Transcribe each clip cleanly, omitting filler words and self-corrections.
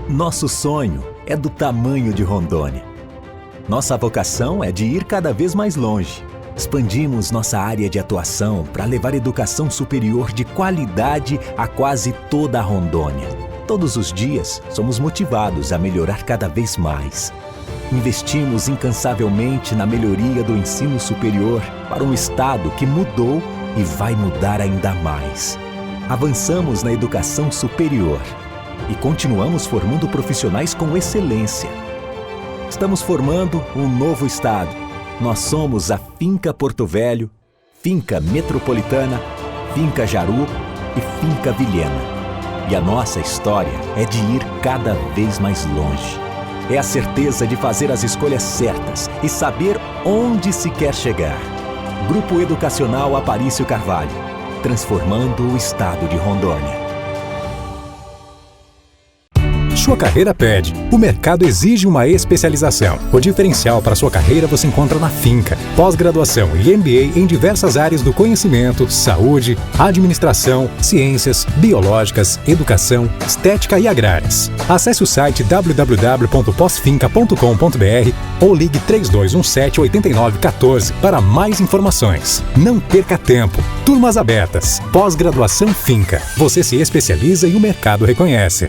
Nosso sonho é do tamanho de Rondônia. Nossa vocação é de ir cada vez mais longe. Expandimos nossa área de atuação para levar educação superior de qualidade a quase toda a Rondônia. Todos os dias, somos motivados a melhorar cada vez mais. Investimos incansavelmente na melhoria do ensino superior para um estado que mudou e vai mudar ainda mais. Avançamos na educação superior e continuamos formando profissionais com excelência. Estamos formando um novo estado. Nós somos a Finca Porto Velho, Finca Metropolitana, Finca Jaru e Finca Vilhena. E a nossa história é de ir cada vez mais longe. É a certeza de fazer as escolhas certas e saber onde se quer chegar. Grupo Educacional Aparício Carvalho, transformando o estado de Rondônia. Sua carreira pede, o mercado exige uma especialização. O diferencial para sua carreira você encontra na Finca. Pós-graduação e MBA em diversas áreas do conhecimento, saúde, administração, ciências, biológicas, educação, estética e agrárias. Acesse o site www.posfinca.com.br ou ligue 3217-8914 para mais informações. Não perca tempo. Turmas abertas. Pós-graduação Finca. Você se especializa e o mercado reconhece.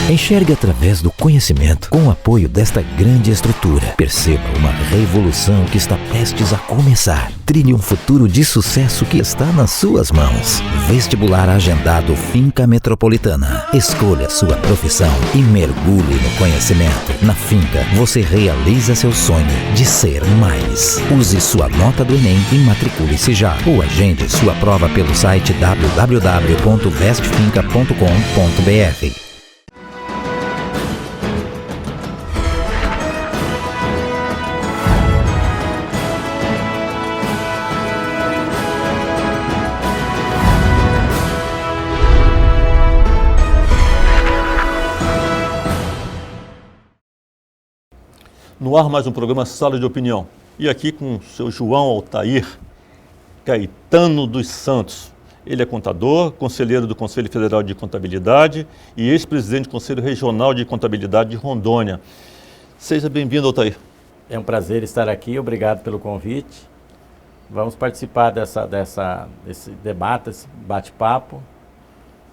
Enxergue através do conhecimento com o apoio desta grande estrutura. Perceba uma revolução que está prestes a começar. Trilhe um futuro de sucesso que está nas suas mãos. Vestibular agendado Finca Metropolitana. Escolha sua profissão e mergulhe no conhecimento. Na Finca, você realiza seu sonho de ser mais. Use sua nota do Enem e matricule-se já. Ou agende sua prova pelo site www.vestfinca.com.br. No ar mais um programa Sala de Opinião. E aqui com o seu João Altair Caetano dos Santos. Ele é contador, conselheiro do Conselho Federal de Contabilidade e ex-presidente do Conselho Regional de Contabilidade de Rondônia. Seja bem-vindo, Altair. É um prazer estar aqui, obrigado pelo convite. Vamos participar desse debate, desse bate-papo.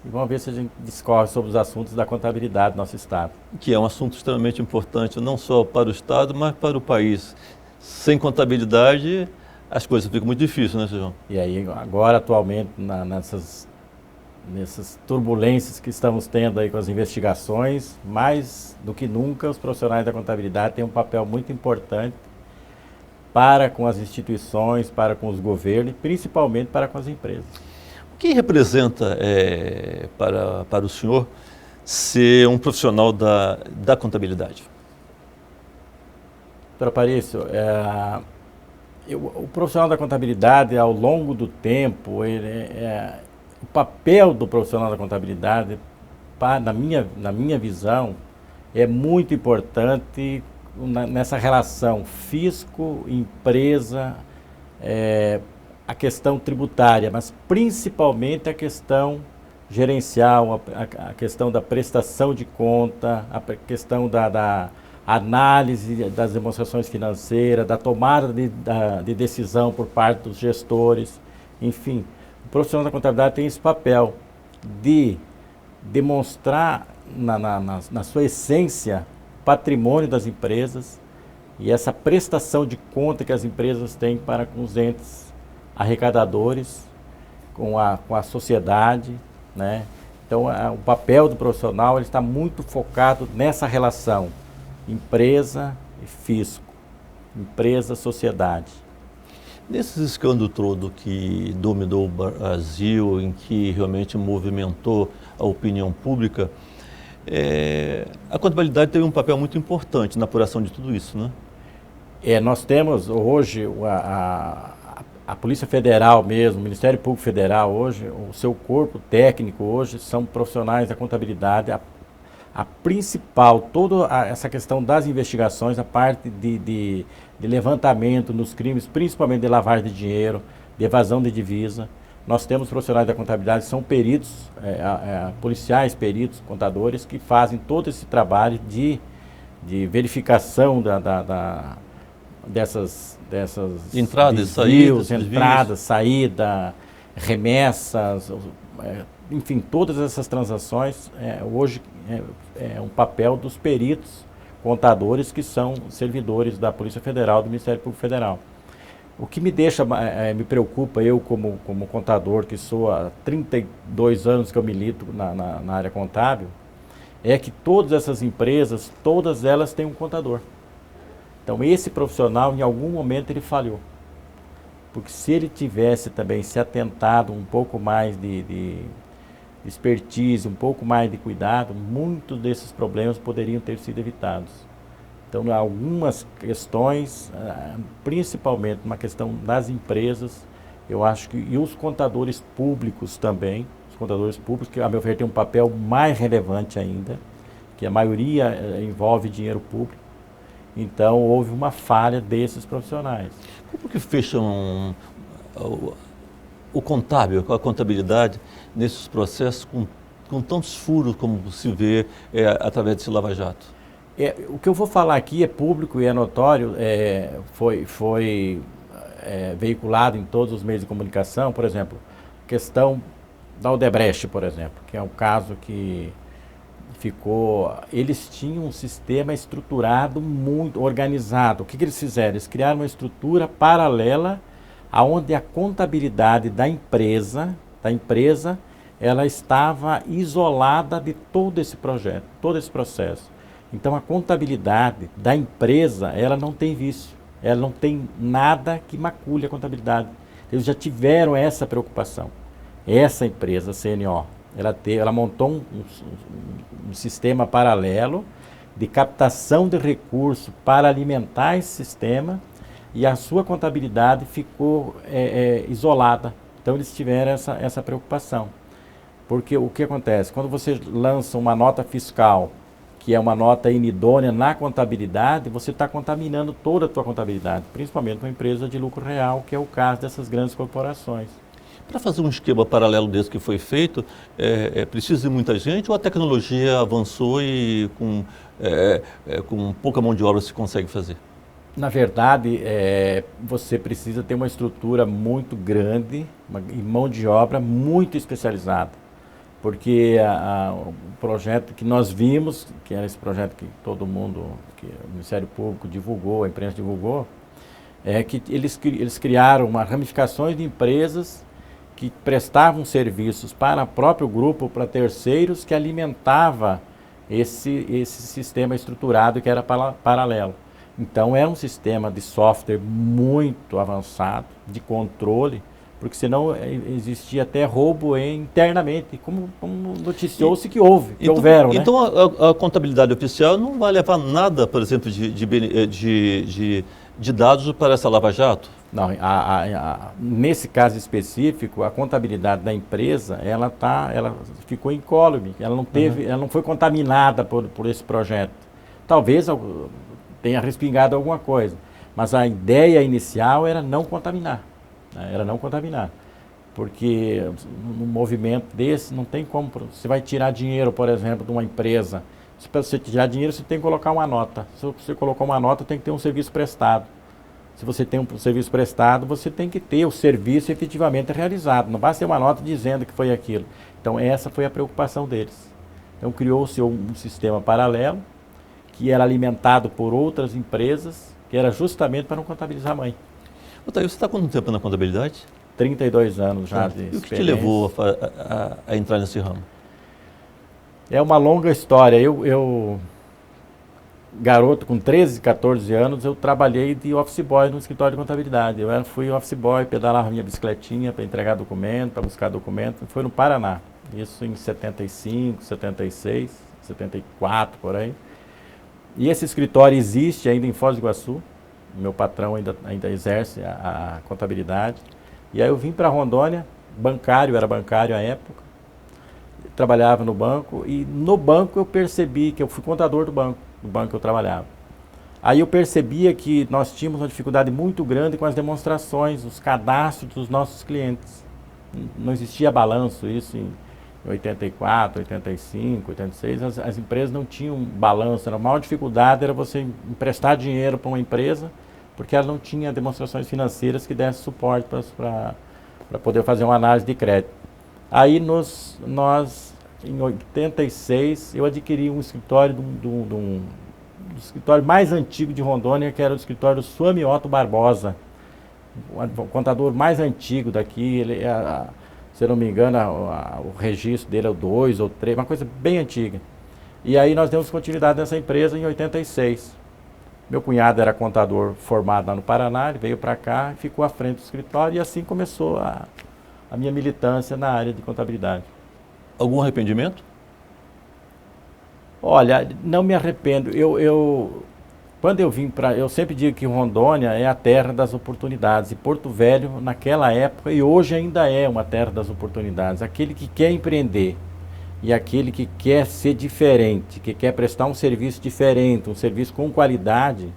E vamos ver se a gente discorre sobre os assuntos da contabilidade do nosso Estado. Que é um assunto extremamente importante, não só para o Estado, mas para o país. Sem contabilidade, as coisas ficam muito difíceis, né, João? E aí, agora, atualmente, nessas turbulências que estamos tendo aí com as investigações, mais do que nunca, os profissionais da contabilidade têm um papel muito importante para com as instituições, para com os governos e principalmente para com as empresas. O que representa para o senhor ser um profissional da contabilidade? Doutor Aparício, o profissional da contabilidade, ao longo do tempo, o papel do profissional da contabilidade, na minha visão, é muito importante nessa relação fisco-empresa, a questão tributária, mas principalmente a questão gerencial, a questão da prestação de conta, a questão da análise das demonstrações financeiras, da tomada de decisão por parte dos gestores. Enfim, o profissional da contabilidade tem esse papel de demonstrar na sua essência o patrimônio das empresas e essa prestação de conta que as empresas têm para com os entes arrecadadores, com a sociedade, né? Então, o papel do profissional ele está muito focado nessa relação empresa e fisco, empresa-sociedade. Nesses escândalos todo que dominou o Brasil, em que realmente movimentou a opinião pública, a contabilidade teve um papel muito importante na apuração de tudo isso, né? Nós temos hoje a Polícia Federal mesmo, o Ministério Público Federal hoje, o seu corpo técnico hoje são profissionais da contabilidade. A principal, toda essa questão das investigações, a parte de levantamento nos crimes, principalmente de lavagem de dinheiro, de evasão de divisa, nós temos profissionais da contabilidade que são peritos, policiais, peritos, contadores, que fazem todo esse trabalho de verificação dessas entradas, desvios, saídas, entrada, saída, remessas, enfim, todas essas transações, hoje é um papel dos peritos contadores, que são servidores da Polícia Federal, do Ministério Público Federal. O que me me preocupa, eu como contador, que sou há 32 anos que eu milito na área contábil, é que todas essas empresas, todas elas têm um contador. Então esse profissional, em algum momento, ele falhou. Porque se ele tivesse também se atentado um pouco mais de expertise, um pouco mais de cuidado, muitos desses problemas poderiam ter sido evitados. Então, algumas questões, principalmente uma questão das empresas, eu acho que, e os contadores públicos também, os contadores públicos, que a meu ver tem um papel mais relevante ainda, que a maioria envolve dinheiro público, então houve uma falha desses profissionais. Como que fecham o contábil, a contabilidade, nesses processos com tantos furos como se vê através desse lava-jato? O que eu vou falar aqui é público e é notório, foi veiculado em todos os meios de comunicação. Por exemplo, questão da Odebrecht, por exemplo, que é um caso que eles tinham um sistema estruturado, muito organizado. O que eles fizeram? Eles criaram uma estrutura paralela, onde a contabilidade da empresa, ela estava isolada de todo esse projeto, todo esse processo. Então a contabilidade da empresa, ela não tem vício, ela não tem nada que macule a contabilidade. Eles já tiveram essa preocupação. Essa empresa, a CNO, ela montou um sistema paralelo de captação de recursos para alimentar esse sistema, e a sua contabilidade ficou isolada. Então eles tiveram essa preocupação. Porque o que acontece? Quando você lança uma nota fiscal, que é uma nota inidônea na contabilidade, você está contaminando toda a tua contabilidade, principalmente uma empresa de lucro real, que é o caso dessas grandes corporações. Para fazer um esquema paralelo desse que foi feito, precisa de muita gente, ou a tecnologia avançou e com pouca mão de obra se consegue fazer? Na verdade, você precisa ter uma estrutura muito grande e mão de obra muito especializada. Porque o projeto que nós vimos, que era esse projeto que todo mundo, que o Ministério Público divulgou, a imprensa divulgou, é que eles criaram ramificações de empresas que prestavam serviços para o próprio grupo, para terceiros, que alimentava esse sistema estruturado que era paralelo. Então era um sistema de software muito avançado, de controle, porque senão existia até roubo internamente, como noticiou-se que houveram. Então a contabilidade oficial não vai levar nada, por exemplo, de dados para essa lava-jato? Não, nesse caso específico, a contabilidade da empresa, ela ficou incólume, ela não foi contaminada por esse projeto. Talvez tenha respingado alguma coisa, mas a ideia inicial era não contaminar. Porque num movimento desse não tem como, você vai tirar dinheiro, por exemplo, de uma empresa. Para você tirar dinheiro, você tem que colocar uma nota. Se você colocar uma nota, tem que ter um serviço prestado. Se você tem um serviço prestado, você tem que ter o serviço efetivamente realizado. Não basta ter uma nota dizendo que foi aquilo. Então essa foi a preocupação deles. Então criou-se um sistema paralelo, que era alimentado por outras empresas, que era justamente para não contabilizar a mãe. Otair, você está há quanto tempo na contabilidade? 32 anos já de experiência. E o que te levou a entrar nesse ramo? É uma longa história. Eu, garoto com 13, 14 anos, eu trabalhei de office boy no escritório de contabilidade. Eu fui office boy, pedalava minha bicicletinha para entregar documento, para buscar documento. Foi no Paraná. Isso em 75, 76, 74, por aí. E esse escritório existe ainda em Foz do Iguaçu. Meu patrão ainda exerce a contabilidade. E aí eu vim para Rondônia, era bancário à época, trabalhava no banco, e no banco eu percebi que eu fui contador do banco que eu trabalhava. Aí eu percebia que nós tínhamos uma dificuldade muito grande com as demonstrações, os cadastros dos nossos clientes. não existia balanço, isso em 84, 85, 86, as empresas não tinham balanço, a maior dificuldade era você emprestar dinheiro para uma empresa, porque ela não tinha demonstrações financeiras que dessem suporte para poder fazer uma análise de crédito. Aí nós, em 86, eu adquiri um escritório do escritório mais antigo de Rondônia, que era o escritório Suami Otto Barbosa, o contador mais antigo daqui. Ele se eu não me engano, o registro dele é o 2 ou 3, uma coisa bem antiga. E aí nós demos continuidade nessa empresa em 86. Meu cunhado era contador formado lá no Paraná, ele veio para cá e ficou à frente do escritório, e assim começou a minha militância na área de contabilidade. Algum arrependimento? Olha, não me arrependo. Quando eu vim eu sempre digo que Rondônia é a terra das oportunidades. E Porto Velho, naquela época, e hoje ainda é uma terra das oportunidades. Aquele que quer empreender e aquele que quer ser diferente, que quer prestar um serviço diferente, um serviço com qualidade,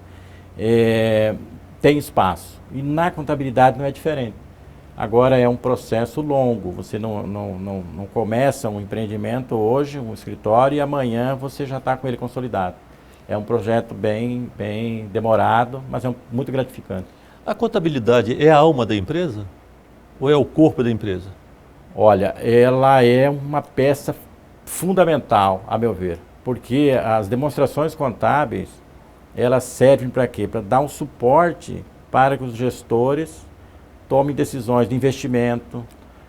tem espaço. E na contabilidade não é diferente. Agora é um processo longo. Você não começa um empreendimento hoje, um escritório, e amanhã você já está com ele consolidado. É um projeto bem demorado, mas é muito gratificante. A contabilidade é a alma da empresa? Ou é o corpo da empresa? Olha, ela é uma peça fundamental, a meu ver, porque as demonstrações contábeis, elas servem para quê? Para dar um suporte para que os gestores tomem decisões de investimento,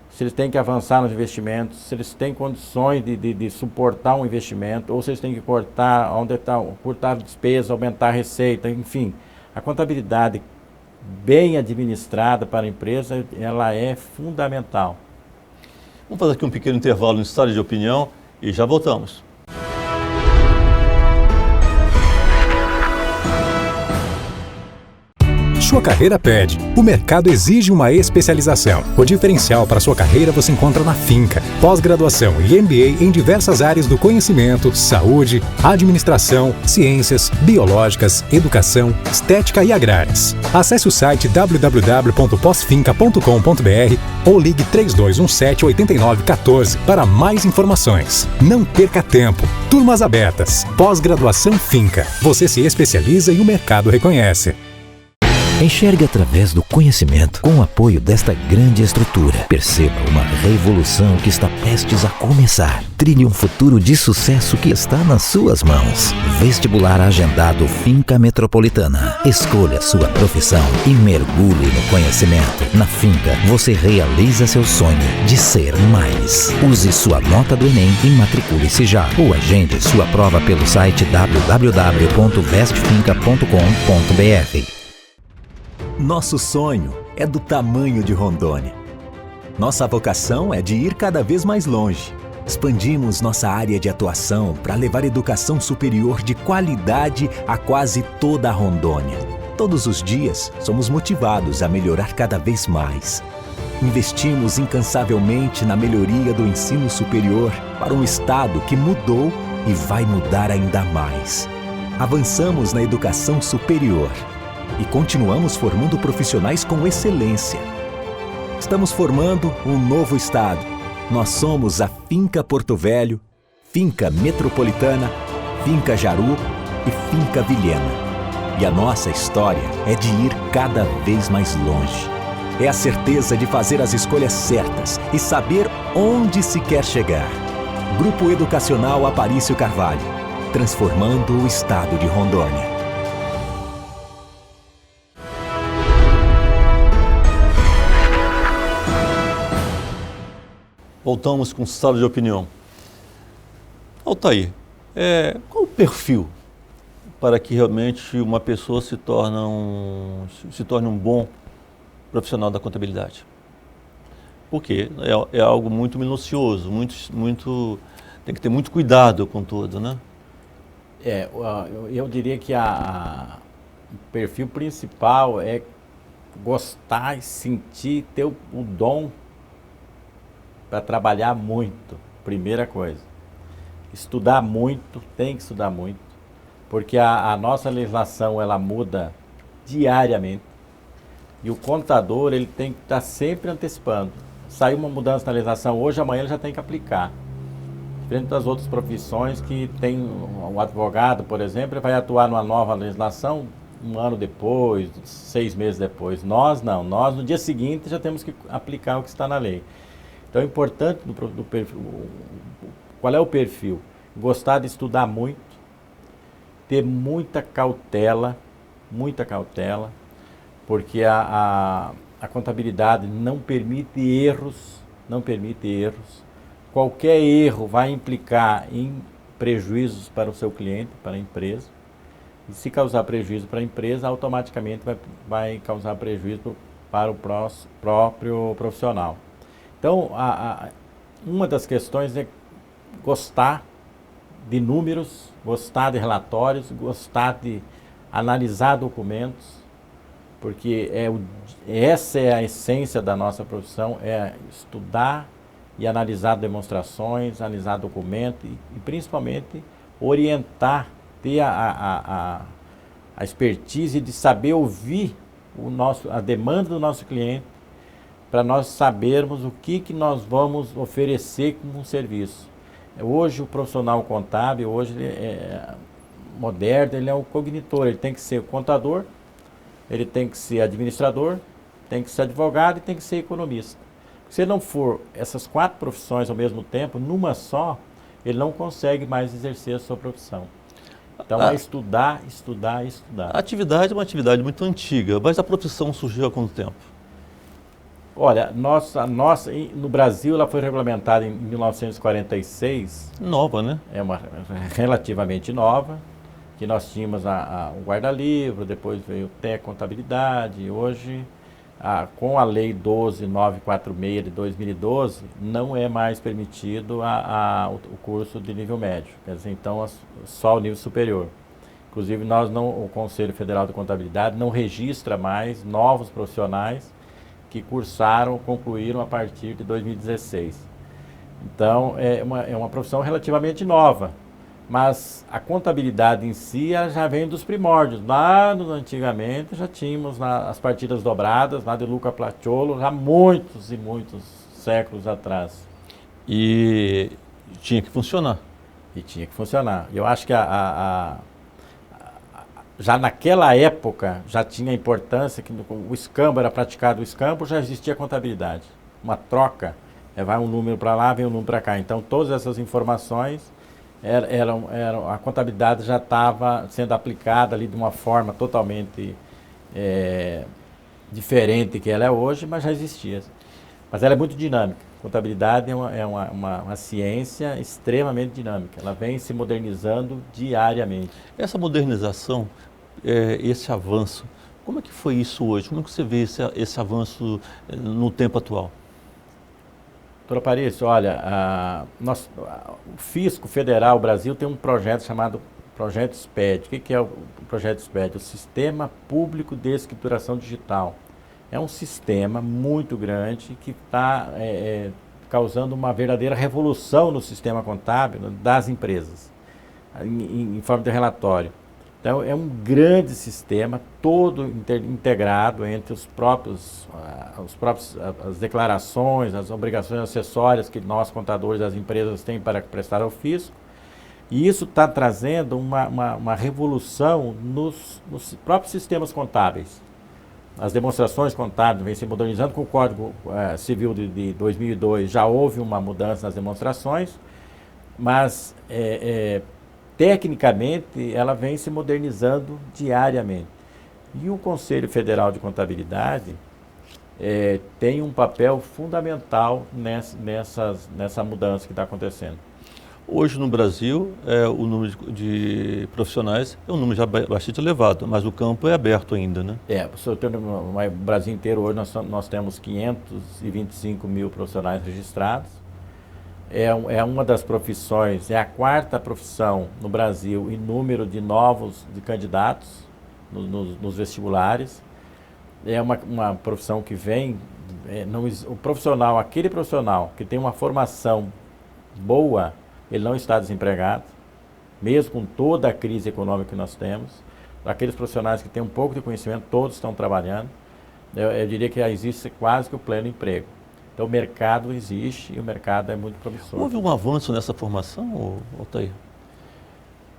se eles têm que avançar nos investimentos, se eles têm condições de suportar um investimento, ou se eles têm que cortar despesa, aumentar a receita, enfim. A contabilidade bem administrada para a empresa, ela é fundamental. Vamos fazer aqui um pequeno intervalo no Estado de Opinião e já voltamos. Sua carreira pede. O mercado exige uma especialização. O diferencial para sua carreira você encontra na Finca. Pós-graduação e MBA em diversas áreas do conhecimento, saúde, administração, ciências, biológicas, educação, estética e agrárias. Acesse o site www.posfinca.com.br ou ligue 3217-8914 para mais informações. Não perca tempo. Turmas abertas. Pós-graduação Finca. Você se especializa e o mercado reconhece. Enxergue através do conhecimento com o apoio desta grande estrutura. Perceba uma revolução que está prestes a começar. Trilhe um futuro de sucesso que está nas suas mãos. Vestibular agendado Finca Metropolitana. Escolha sua profissão e mergulhe no conhecimento. Na Finca, você realiza seu sonho de ser mais. Use sua nota do Enem e matricule-se já. Ou agende sua prova pelo site www.vestfinca.com.br. Nosso sonho é do tamanho de Rondônia. Nossa vocação é de ir cada vez mais longe. Expandimos nossa área de atuação para levar educação superior de qualidade a quase toda a Rondônia. Todos os dias somos motivados a melhorar cada vez mais. Investimos incansavelmente na melhoria do ensino superior para um estado que mudou e vai mudar ainda mais. Avançamos na educação superior e continuamos formando profissionais com excelência. Estamos formando um novo estado. Nós somos a Finca Porto Velho, Finca Metropolitana, Finca Jaru e Finca Vilhena. E a nossa história é de ir cada vez mais longe. É a certeza de fazer as escolhas certas e saber onde se quer chegar. Grupo Educacional Aparício Carvalho, transformando o estado de Rondônia. Voltamos com Sala de Opinião. Altair, qual o perfil para que realmente uma pessoa se torne um bom profissional da contabilidade? Porque é algo muito minucioso, tem que ter muito cuidado com tudo, né? Eu diria que o perfil principal é gostar e sentir, ter o dom para trabalhar muito, primeira coisa. Estudar muito, tem que estudar muito, porque a nossa legislação ela muda diariamente e o contador ele tem que estar sempre antecipando. saiu uma mudança na legislação hoje, amanhã ele já tem que aplicar. Diferente das outras profissões que tem o advogado, por exemplo, ele vai atuar numa nova legislação 1 ano depois, 6 meses depois. Nós não, nós no dia seguinte já temos que aplicar o que está na lei. Então é importante do perfil, qual é o perfil? Gostar de estudar muito, ter muita cautela, porque a contabilidade não permite erros, Qualquer erro vai implicar em prejuízos para o seu cliente, para a empresa. E se causar prejuízo para a empresa, automaticamente vai causar prejuízo para o próprio profissional. Então, uma das questões é gostar de números, gostar de relatórios, gostar de analisar documentos, porque essa é a essência da nossa profissão, é estudar e analisar demonstrações, analisar documentos e principalmente orientar, ter a expertise de saber ouvir a demanda do nosso cliente, para nós sabermos o que nós vamos oferecer como um serviço. Hoje o profissional contábil, hoje ele é moderno, ele é o cognitor, ele tem que ser contador, ele tem que ser administrador, tem que ser advogado e tem que ser economista. Se não for essas 4 profissões ao mesmo tempo, numa só, ele não consegue mais exercer a sua profissão. Então é estudar. A atividade é uma atividade muito antiga, mas a profissão surgiu há quanto tempo? Olha, no Brasil ela foi regulamentada em 1946. Nova, né? É relativamente nova, que nós tínhamos o guarda-livro, depois veio até a contabilidade, e hoje... com a Lei 12.946 de 2012, não é mais permitido o curso de nível médio, quer dizer, então só o nível superior. Inclusive, o Conselho Federal de Contabilidade não registra mais novos profissionais que concluíram a partir de 2016. Então, é uma profissão relativamente nova, mas a contabilidade em si ela já vem dos primórdios. Lá antigamente já tínhamos as partidas dobradas, lá de Luca Paciolo, já muitos e muitos séculos atrás. E tinha que funcionar. Eu acho que já naquela época já tinha importância que o escambo era praticado, o escambo já existia contabilidade. Uma troca, vai um número para lá, vem um número para cá. Então todas essas informações... a contabilidade já estava sendo aplicada ali de uma forma totalmente diferente que ela é hoje, mas já existia. Mas ela é muito dinâmica. A contabilidade é uma ciência extremamente dinâmica. Ela vem se modernizando diariamente. Essa modernização, esse avanço, como é que foi isso hoje? Como é que você vê esse avanço no tempo atual? Doutor Aparício, olha, o Fisco Federal, o Brasil, tem um projeto chamado Projeto SPED. O que é o Projeto SPED? O Sistema Público de Escrituração Digital. É um sistema muito grande que está causando uma verdadeira revolução no sistema contábil das empresas, em forma de relatório. Então, é um grande sistema, todo integrado entre as declarações, as obrigações acessórias que nós, contadores das empresas, têm para prestar ao fisco. E isso está trazendo uma revolução nos próprios sistemas contábeis. As demonstrações contábeis vêm se modernizando com o Código Civil de 2002, já houve uma mudança nas demonstrações, mas... tecnicamente, ela vem se modernizando diariamente. E o Conselho Federal de Contabilidade tem um papel fundamental nessa mudança que está acontecendo. Hoje no Brasil, o número de profissionais é um número já bastante elevado, mas o campo é aberto ainda, né? No Brasil inteiro hoje nós temos 525 mil profissionais registrados. É uma das profissões, é a 4ª profissão no Brasil em número de candidatos nos vestibulares. É uma profissão que vem, aquele profissional que tem uma formação boa, ele não está desempregado, mesmo com toda a crise econômica que nós temos. Aqueles profissionais que têm um pouco de conhecimento, todos estão trabalhando. Eu diria que existe quase que o pleno emprego. Então o mercado existe e o mercado é muito promissor. Houve um avanço nessa formação, Altair?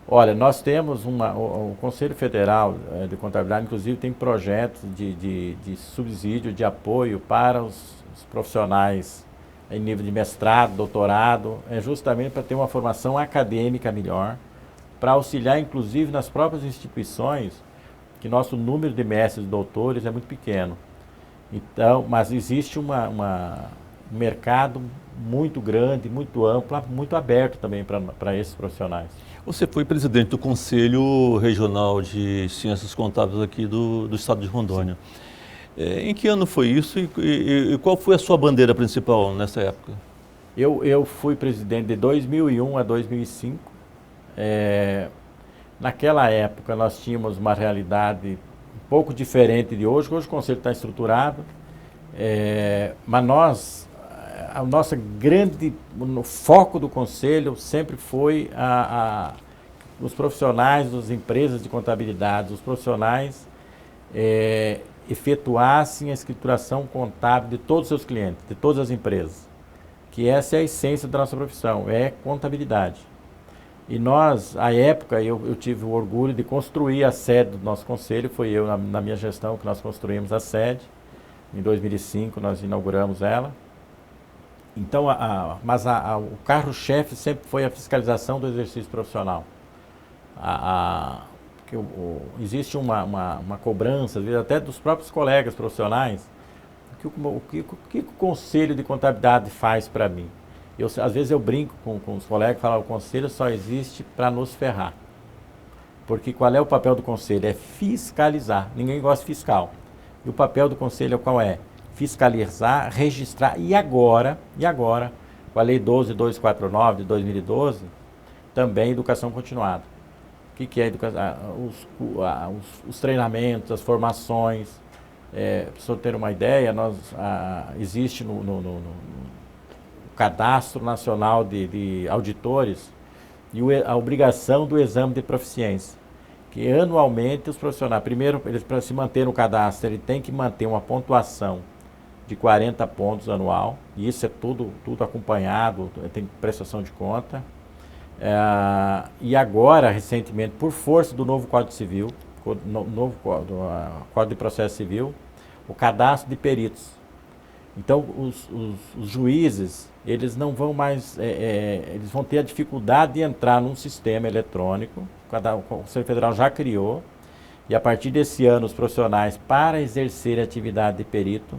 Olha, nós temos o Conselho Federal de Contabilidade, inclusive, tem projetos de subsídio, de apoio para os profissionais em nível de mestrado, doutorado, justamente para ter uma formação acadêmica melhor, para auxiliar, inclusive, nas próprias instituições, que nosso número de mestres e doutores é muito pequeno. Então, mas existe um mercado muito grande, muito amplo, muito aberto também para esses profissionais. Você foi presidente do Conselho Regional de Ciências Contábeis aqui do estado de Rondônia. Em que ano foi isso e qual foi a sua bandeira principal nessa época? Eu fui presidente de 2001 a 2005. Naquela época nós tínhamos uma realidade um pouco diferente de hoje. Hoje o Conselho está estruturado, mas o nosso grande foco do Conselho sempre foi os profissionais das empresas de contabilidade, os profissionais efetuassem a escrituração contábil de todos os seus clientes, de todas as empresas, que essa é a essência da nossa profissão, é contabilidade. E nós, à época, eu tive o orgulho de construir a sede do nosso conselho, foi eu, na minha gestão, que nós construímos a sede. Em 2005 nós inauguramos ela. Então, o carro-chefe sempre foi a fiscalização do exercício profissional. Existe uma cobrança, às vezes até dos próprios colegas profissionais, o que o Conselho de Contabilidade faz para mim? Às vezes eu brinco com os colegas e falo, o Conselho só existe para nos ferrar. Porque qual é o papel do Conselho? É fiscalizar. Ninguém gosta de fiscal. E o papel do Conselho qual é? Fiscalizar, registrar. E agora, com a Lei 12.249 de 2012, também educação continuada. O que é educação? Os treinamentos, as formações. Para você ter uma ideia, existe no Cadastro Nacional de Auditores e a obrigação do exame de proficiência, que anualmente os profissionais, primeiro, para se manter no cadastro, ele tem que manter uma pontuação de 40 pontos anual, e isso é tudo acompanhado, tem prestação de conta. E agora, recentemente, por força do novo Código Civil, Código de Processo Civil, o cadastro de peritos. Então, os juízes, eles não vão mais, eles vão ter a dificuldade de entrar num sistema eletrônico, o Conselho Federal já criou, e a partir desse ano, os profissionais, para exercer a atividade de perito,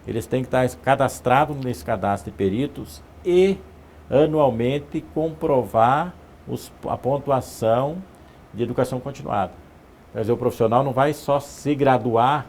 eles têm que estar cadastrados nesse cadastro de peritos e, anualmente, comprovar a pontuação de educação continuada. Quer dizer, o profissional não vai só se graduar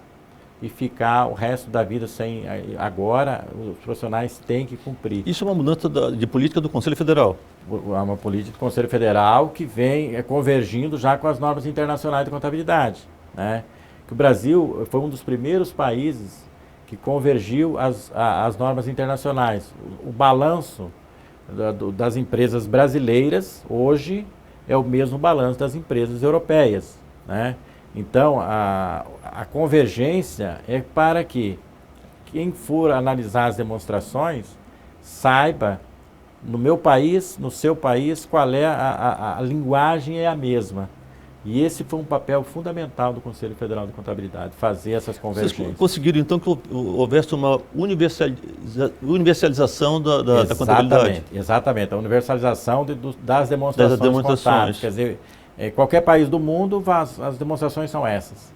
e ficar o resto da vida sem. Agora, os profissionais têm que cumprir. Isso é uma mudança de política do Conselho Federal? É uma política do Conselho Federal que vem convergindo já com as normas internacionais de contabilidade, né? Que o Brasil foi um dos primeiros países que convergiu as normas internacionais. O balanço das empresas brasileiras hoje é o mesmo balanço das empresas europeias, né? Então, a convergência é para que quem for analisar as demonstrações saiba, no meu país, no seu país, qual é a linguagem é a mesma. E esse foi um papel fundamental do Conselho Federal de Contabilidade, fazer essas convergências. Vocês conseguiram, então, que houvesse uma universalização da contabilidade? Exatamente, a universalização das demonstrações contábeis. Quer dizer, qualquer país do mundo, as demonstrações são essas.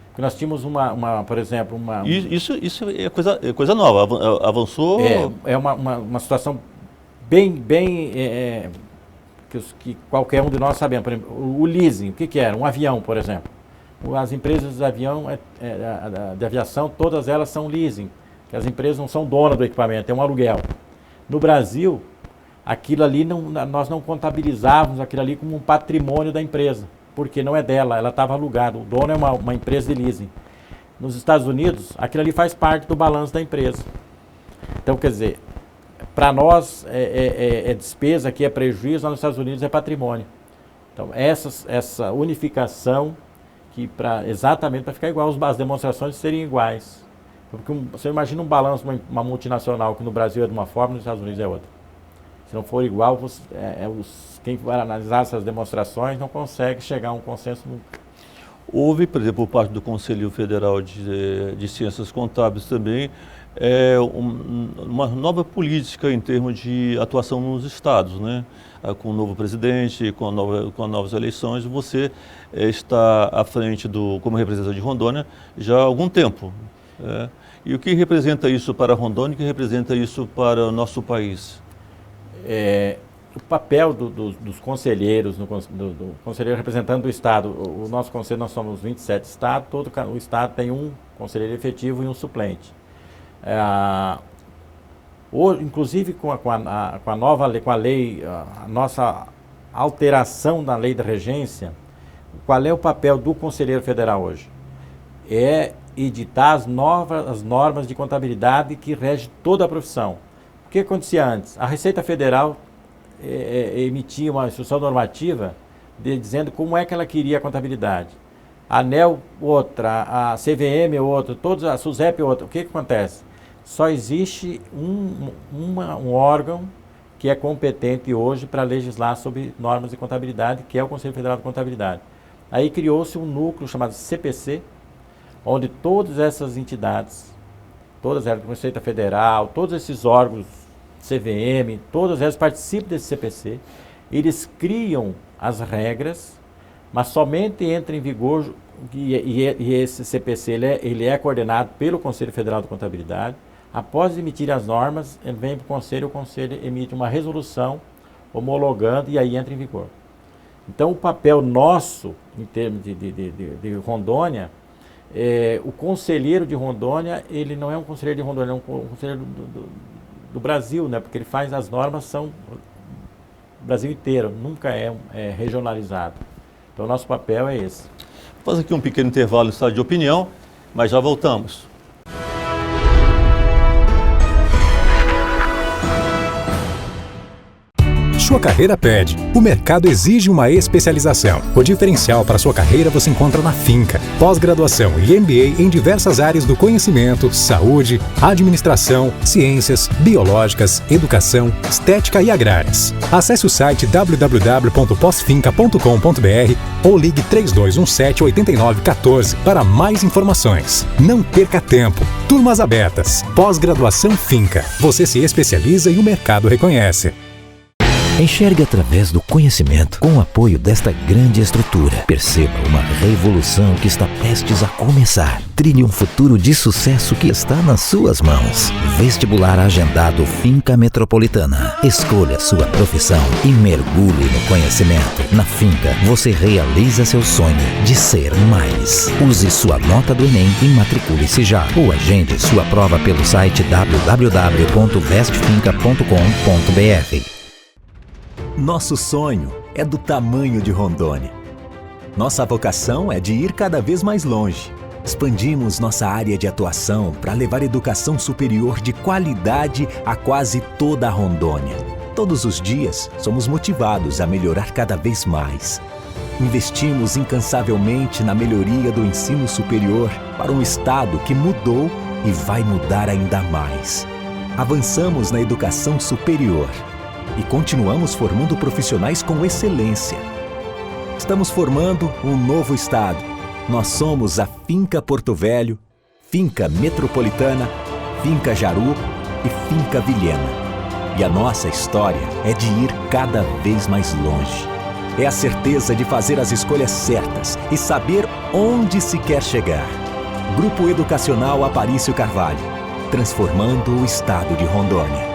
Porque nós tínhamos por exemplo, Isso é coisa nova, avançou... É uma situação bem que qualquer um de nós sabemos. Por exemplo, o leasing, o que era? Um avião, por exemplo. As empresas de aviação, todas elas são leasing, que as empresas não são donas do equipamento, é um aluguel. No Brasil, aquilo ali, nós não contabilizávamos aquilo ali como um patrimônio da empresa, porque não é dela, ela estava alugada, o dono é uma empresa de leasing. Nos Estados Unidos, aquilo ali faz parte do balanço da empresa. Então, quer dizer, para nós é despesa, aqui é prejuízo, lá nos Estados Unidos é patrimônio. Então, essa unificação, exatamente para ficar igual, as demonstrações serem iguais. Porque você imagina um balanço, uma multinacional que no Brasil é de uma forma e nos Estados Unidos é outra. Se não for igual, quem vai analisar essas demonstrações não consegue chegar a um consenso nunca. Houve, por exemplo, por parte do Conselho Federal de Ciências Contábeis também, uma nova política em termos de atuação nos estados, né? Com o novo presidente, com as novas eleições, você está à frente como representante de Rondônia já há algum tempo. E o que representa isso para Rondônia e o que representa isso para o nosso país? O papel dos conselheiros, do conselheiro representante do Estado, o nosso conselho, nós somos 27 estados, todo o Estado tem um conselheiro efetivo e um suplente. Inclusive com a nova lei, a nossa alteração da lei da regência, qual é o papel do conselheiro federal hoje? É editar as normas de contabilidade que regem toda a profissão. O que acontecia antes? A Receita Federal emitia uma instrução normativa dizendo como é que ela queria a contabilidade. A ANEEL, outra, a CVM, outra, a SUSEP, outra. O que acontece? Só existe um órgão que é competente hoje para legislar sobre normas de contabilidade, que é o Conselho Federal de Contabilidade. Aí criou-se um núcleo chamado CPC, onde todas essas entidades, todas elas, Receita Federal, todos esses órgãos, CVM, todas elas participam desse CPC, eles criam as regras, mas somente entra em vigor, e esse CPC ele é coordenado pelo Conselho Federal de Contabilidade. Após emitir as normas, ele vem para o Conselho emite uma resolução homologando e aí entra em vigor. Então o papel nosso, em termos de Rondônia, o conselheiro de Rondônia, ele não é um conselheiro de Rondônia, é um conselheiro do Brasil, né? Porque ele faz as normas, são Brasil inteiro, nunca é regionalizado. Então o nosso papel é esse. Vou fazer aqui um pequeno intervalo no estado de opinião, mas já voltamos. Sua carreira pede. O mercado exige uma especialização. O diferencial para sua carreira você encontra na Finca. Pós-graduação e MBA em diversas áreas do conhecimento, saúde, administração, ciências, biológicas, educação, estética e agrárias. Acesse o site www.posfinca.com.br ou ligue 3217-8914 para mais informações. Não perca tempo. Turmas abertas. Pós-graduação Finca. Você se especializa e o mercado reconhece. Enxergue através do conhecimento. Com o apoio desta grande estrutura, perceba uma revolução que está prestes a começar. Trilhe um futuro de sucesso que está nas suas mãos. Vestibular agendado Finca Metropolitana. Escolha sua profissão e mergulhe no conhecimento. Na Finca, você realiza seu sonho de ser mais. Use sua nota do Enem e matricule-se já. Ou agende sua prova pelo site www.vestfinca.com.br. Nosso sonho é do tamanho de Rondônia. Nossa vocação é de ir cada vez mais longe. Expandimos nossa área de atuação para levar educação superior de qualidade a quase toda a Rondônia. Todos os dias, somos motivados a melhorar cada vez mais. Investimos incansavelmente na melhoria do ensino superior para um estado que mudou e vai mudar ainda mais. Avançamos na educação superior e continuamos formando profissionais com excelência. Estamos formando um novo estado. Nós somos a Finca Porto Velho, Finca Metropolitana, Finca Jaru e Finca Vilhena. E a nossa história é de ir cada vez mais longe. É a certeza de fazer as escolhas certas e saber onde se quer chegar. Grupo Educacional Aparício Carvalho, transformando o estado de Rondônia.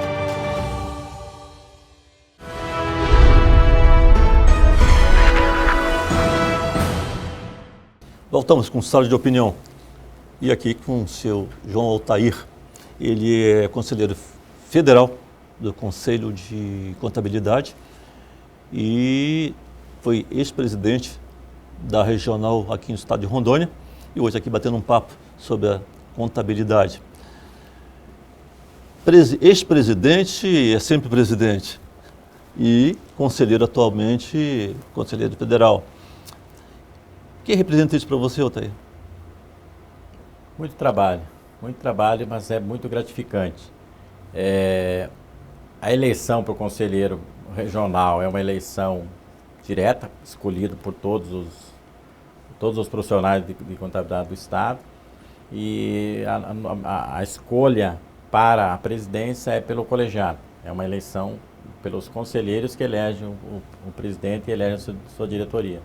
Voltamos com o Sala de Opinião. E aqui com o seu João Altair. Ele é conselheiro federal do Conselho de Contabilidade e foi ex-presidente da regional aqui no estado de Rondônia. E hoje aqui batendo um papo sobre a contabilidade. Ex-presidente é sempre presidente e conselheiro atualmente, conselheiro federal. O que representa isso para você, Altair? Muito trabalho. muito trabalho, mas é muito gratificante. A eleição para o conselheiro regional é uma eleição direta, escolhida por todos os profissionais de contabilidade do Estado, e a escolha para a presidência é pelo colegiado. É uma eleição pelos conselheiros que elegem o presidente e elegem a sua diretoria.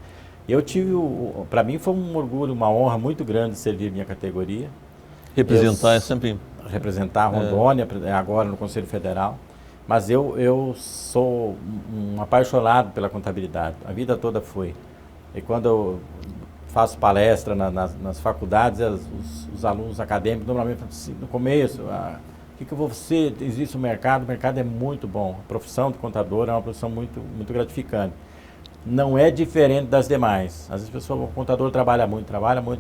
Para mim foi um orgulho, uma honra muito grande servir minha categoria. Representar é sempre... Representar Rondônia, agora no Conselho Federal. Mas eu sou um apaixonado pela contabilidade, a vida toda fui. E quando eu faço palestra nas faculdades, os alunos acadêmicos normalmente falam assim, no começo, o que eu vou ser? Existe o mercado é muito bom. A profissão de contador é uma profissão muito, muito gratificante. Não é diferente das demais. Às vezes o contador trabalha muito,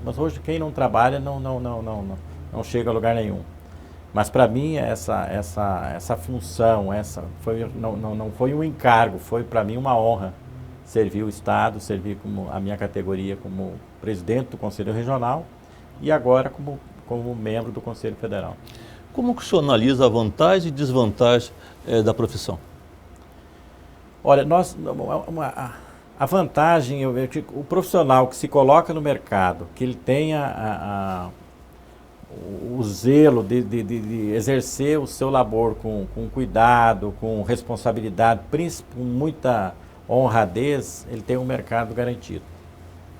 mas hoje quem não trabalha não chega a lugar nenhum. Mas para mim essa função, não foi um encargo, foi para mim uma honra servir o Estado, servir como a minha categoria como presidente do Conselho Regional e agora como membro do Conselho Federal. Como que o senhor analisa a vantagem e desvantagem da profissão? Olha, a vantagem, eu vejo que o profissional que se coloca no mercado, que ele tenha o zelo de exercer o seu labor com cuidado, com responsabilidade, com muita honradez, ele tem um mercado garantido.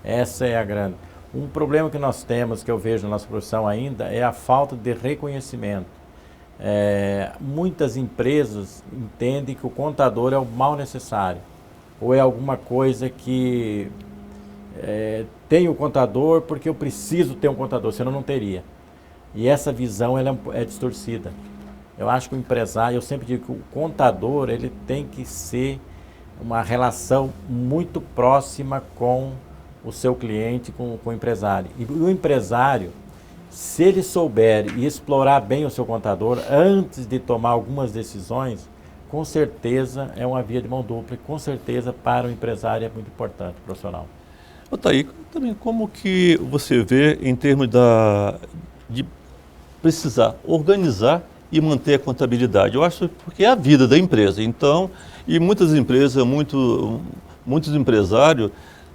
Essa é a grande... Um problema que nós temos, que eu vejo na nossa profissão ainda, é a falta de reconhecimento. Muitas empresas entendem que o contador é o mal necessário, ou é alguma coisa que tem o contador porque eu preciso ter um contador, senão não teria. E essa visão ela é distorcida. Eu acho que o empresário, eu sempre digo que o contador ele tem que ser uma relação muito próxima com o seu cliente, com o empresário. E o empresário, se ele souber e explorar bem o seu contador antes de tomar algumas decisões, com certeza é uma via de mão dupla e com certeza para o empresário é muito importante, profissional. Otaí, também como que você vê em termos de precisar organizar e manter a contabilidade? Eu acho porque é a vida da empresa. Então, e muitas empresas, muitos empresários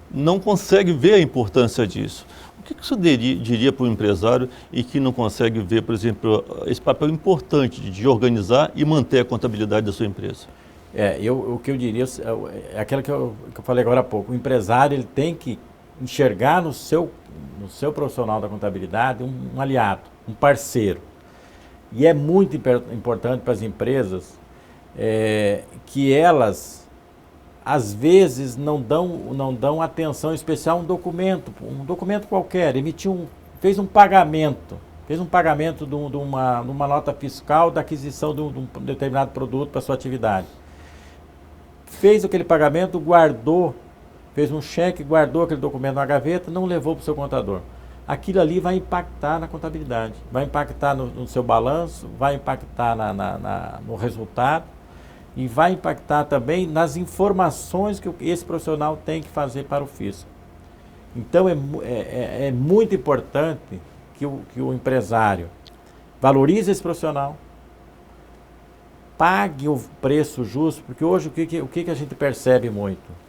não conseguem ver a importância disso. O que você diria para o empresário e que não consegue ver, por exemplo, esse papel importante de organizar e manter a contabilidade da sua empresa? O que eu diria é aquilo que eu falei agora há pouco. O empresário ele tem que enxergar no seu profissional da contabilidade um aliado, um parceiro. E é muito importante para as empresas que elas, às vezes, não dão atenção especial a um documento qualquer. Fez um pagamento de uma nota fiscal da aquisição de um determinado produto para a sua atividade. Fez aquele pagamento, guardou, fez um cheque, guardou aquele documento na gaveta, não levou para o seu contador. Aquilo ali vai impactar na contabilidade, vai impactar no seu balanço, vai impactar no resultado e vai impactar também nas informações que esse profissional tem que fazer para o fisco. Então é muito importante que o empresário valorize esse profissional, pague o preço justo, porque hoje o que a gente percebe muito?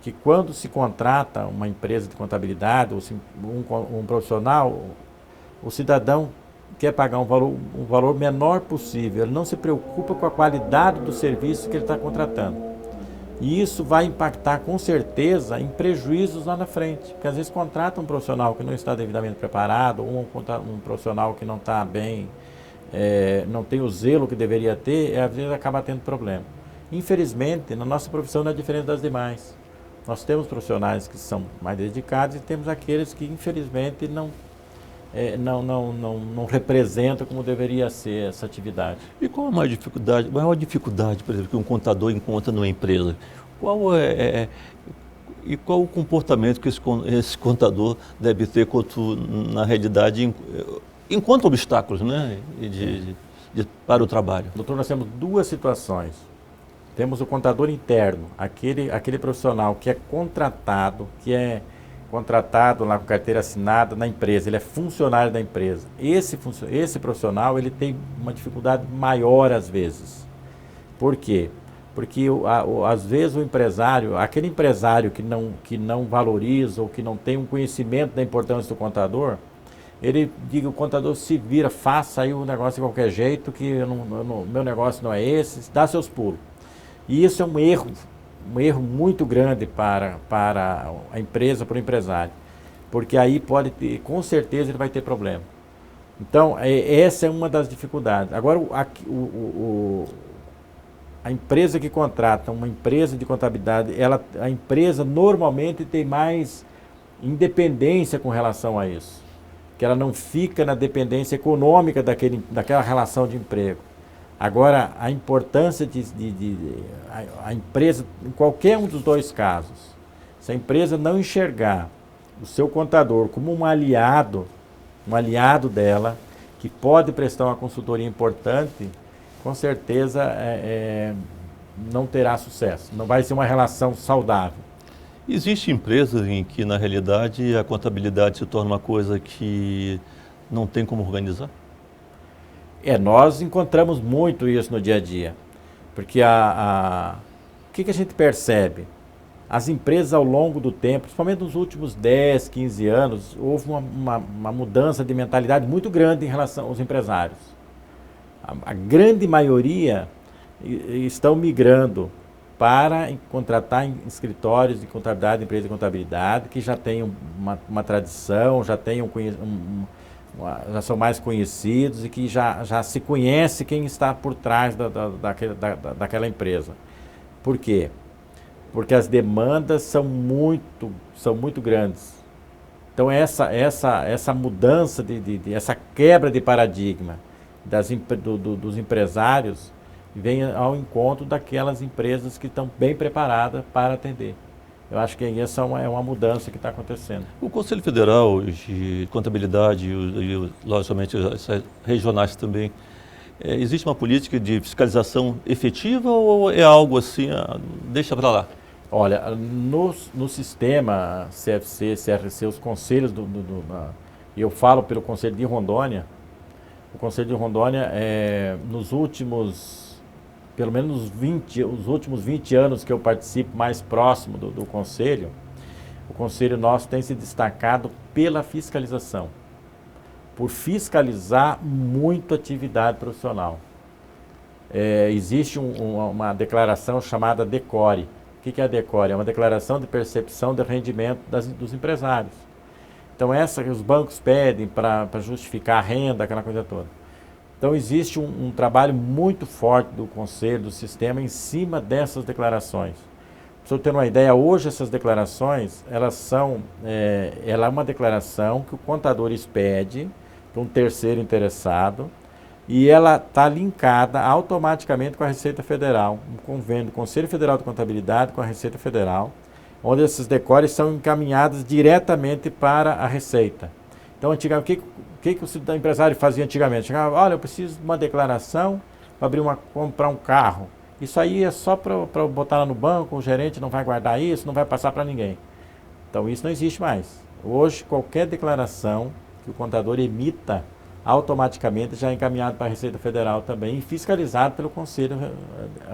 Que quando se contrata uma empresa de contabilidade, ou um profissional, o cidadão quer pagar um valor menor possível, ele não se preocupa com a qualidade do serviço que ele está contratando. E isso vai impactar com certeza em prejuízos lá na frente, porque às vezes contrata um profissional que não está devidamente preparado, ou um profissional que não está bem, não tem o zelo que deveria ter, às vezes acaba tendo problema. Infelizmente, na nossa profissão não é diferente das demais. Nós temos profissionais que são mais dedicados e temos aqueles que, infelizmente, não representam como deveria ser essa atividade. E qual a maior dificuldade, por exemplo, que um contador encontra numa empresa? E qual o comportamento que esse contador deve ter quando, na realidade, encontra obstáculos, né, para o trabalho? Doutor, nós temos duas situações. Temos o contador interno, aquele profissional que é contratado, que é contratado lá com carteira assinada na empresa, ele é funcionário da empresa. Esse profissional ele tem uma dificuldade maior às vezes. Por quê? Porque às vezes o empresário, aquele empresário que não valoriza ou que não tem um conhecimento da importância do contador, ele diga, o contador se vira, faça aí o negócio de qualquer jeito, que meu negócio não é esse, dá seus pulos. E isso é um erro muito grande para a empresa, para o empresário. Porque aí pode ter, com certeza ele vai ter problema. Então, essa é uma das dificuldades. Agora, a empresa que contrata uma empresa de contabilidade, a empresa normalmente tem mais independência com relação a isso. Que ela não fica na dependência econômica daquela relação de emprego. Agora, a importância a empresa, em qualquer um dos dois casos, se a empresa não enxergar o seu contador como um aliado dela, que pode prestar uma consultoria importante, com certeza não terá sucesso, não vai ser uma relação saudável. Existem empresas em que, na realidade, a contabilidade se torna uma coisa que não tem como organizar? Nós encontramos muito isso no dia a dia, porque o que a gente percebe? As empresas ao longo do tempo, principalmente nos últimos 10, 15 anos, houve uma mudança de mentalidade muito grande em relação aos empresários. A grande maioria estão migrando para contratar em escritórios de contabilidade, empresas de contabilidade, que já têm uma tradição, já são mais conhecidos e que já se conhece quem está por trás daquela empresa. Por quê? Porque as demandas são muito grandes. Então essa mudança, essa quebra de paradigma dos empresários vem ao encontro daquelas empresas que estão bem preparadas para atender. Eu acho que essa é uma mudança que está acontecendo. O Conselho Federal de Contabilidade e logicamente, as regionais também, existe uma política de fiscalização efetiva ou é algo assim, deixa para lá? Olha, no sistema CFC, CRC, os conselhos e eu falo pelo Conselho de Rondônia, o Conselho de Rondônia, nos últimos, pelo menos os últimos 20 anos que eu participo mais próximo do Conselho, o Conselho nosso tem se destacado pela fiscalização, por fiscalizar muito a atividade profissional. Existe uma declaração chamada DECORE. O que é a DECORE? É uma declaração de percepção de rendimento dos empresários. Então essa que os bancos pedem para justificar a renda, aquela coisa toda. Então existe um trabalho muito forte do Conselho, do sistema, em cima dessas declarações. Para você ter uma ideia, hoje essas declarações, ela é uma declaração que o contador expede para um terceiro interessado e ela está linkada automaticamente com a Receita Federal, um convênio do Conselho Federal de Contabilidade com a Receita Federal, onde esses decores são encaminhados diretamente para a Receita. Então, antigamente, o que o empresário fazia antigamente? Chegava, olha, eu preciso de uma declaração para comprar um carro. Isso aí é só para botar lá no banco, o gerente não vai guardar isso, não vai passar para ninguém. Então, isso não existe mais. Hoje, qualquer declaração que o contador emita, automaticamente já é encaminhado para a Receita Federal também e fiscalizado pelo Conselho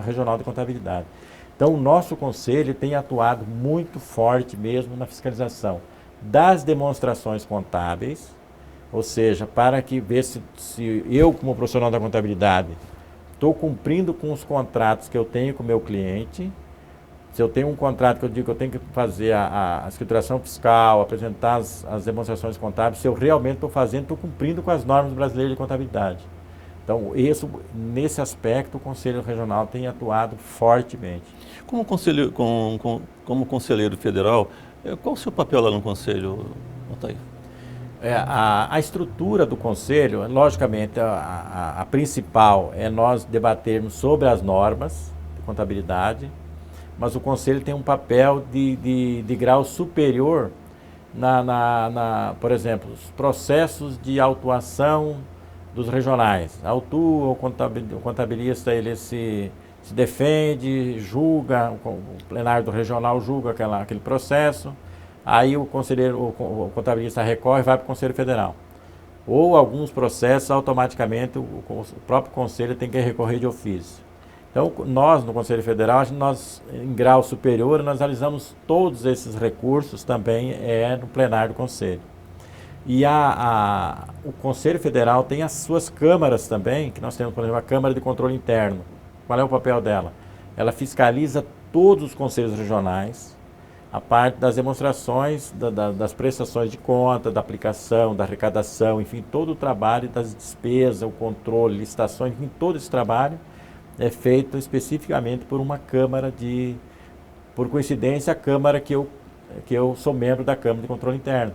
Regional de Contabilidade. Então, o nosso conselho tem atuado muito forte mesmo na fiscalização das demonstrações contábeis, ou seja, para que ver se eu, como profissional da contabilidade, estou cumprindo com os contratos que eu tenho com o meu cliente. Se eu tenho um contrato que eu digo que eu tenho que fazer a escrituração fiscal, apresentar as demonstrações contábeis, se eu realmente estou cumprindo com as normas brasileiras de contabilidade. Então, nesse aspecto, o Conselho Regional tem atuado fortemente. Como conselheiro federal, qual o seu papel lá no Conselho, Altair? A estrutura do Conselho, logicamente, a principal é nós debatermos sobre as normas de contabilidade, mas o Conselho tem um papel de grau superior por exemplo, os processos de autuação dos regionais. Autua, o contabilista ele se defende, julga, o plenário do regional julga aquele processo, Aí o conselheiro, o contabilista recorre e vai para o Conselho Federal. Ou alguns processos, automaticamente, o próprio conselho tem que recorrer de ofício. Então, nós, no Conselho Federal, nós, em grau superior, nós analisamos todos esses recursos também no plenário do Conselho. E o Conselho Federal tem as suas câmaras também, que nós temos, por exemplo, a Câmara de Controle Interno. Qual é o papel dela? Ela fiscaliza todos os conselhos regionais, a parte das demonstrações, das prestações de conta, da aplicação, da arrecadação, enfim, todo o trabalho das despesas, o controle, licitações, enfim, todo esse trabalho é feito especificamente por uma Câmara por coincidência, a Câmara que eu sou membro da Câmara de Controle Interno.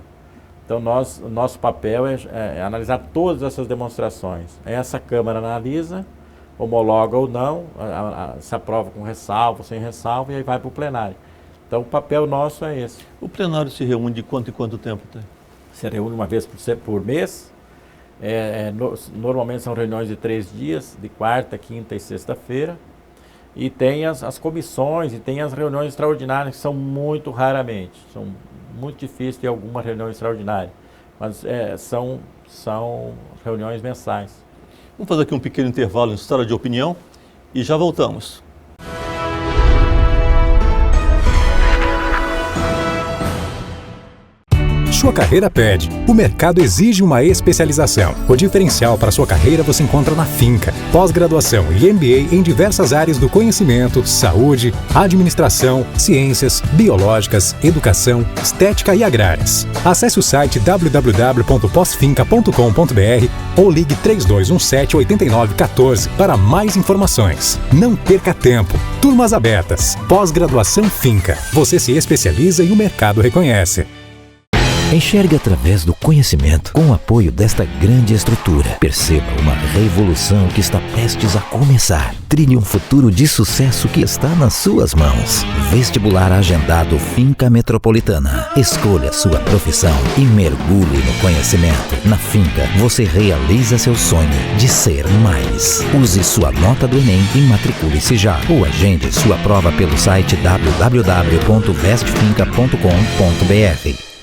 Então, o nosso papel é analisar todas essas demonstrações. Essa Câmara analisa, homologa ou não, se aprova com ressalva ou sem ressalva, e aí vai para o plenário. Então, o papel nosso é esse. O plenário se reúne de quanto em quanto tempo? Se reúne uma vez por mês. Normalmente são reuniões de 3 dias, de quarta, quinta e sexta-feira. E tem as comissões e tem as reuniões extraordinárias, que são muito raramente. São muito difíceis ter alguma reunião extraordinária. Mas são reuniões mensais. Vamos fazer aqui um pequeno intervalo em Sala de Opinião e já voltamos. Sua carreira pede. O mercado exige uma especialização. O diferencial para sua carreira você encontra na Finca. Pós-graduação e MBA em diversas áreas do conhecimento, saúde, administração, ciências, biológicas, educação, estética e agrárias. Acesse o site www.posfinca.com.br ou ligue 3217-8914 para mais informações. Não perca tempo. Turmas abertas. Pós-graduação Finca. Você se especializa e o mercado reconhece. Enxergue através do conhecimento com o apoio desta grande estrutura. Perceba uma revolução que está prestes a começar. Trilhe um futuro de sucesso que está nas suas mãos. Vestibular agendado Finca Metropolitana. Escolha sua profissão e mergulhe no conhecimento. Na Finca, você realiza seu sonho de ser mais. Use sua nota do Enem e matricule-se já. Ou agende sua prova pelo site www.vestfinca.com.br.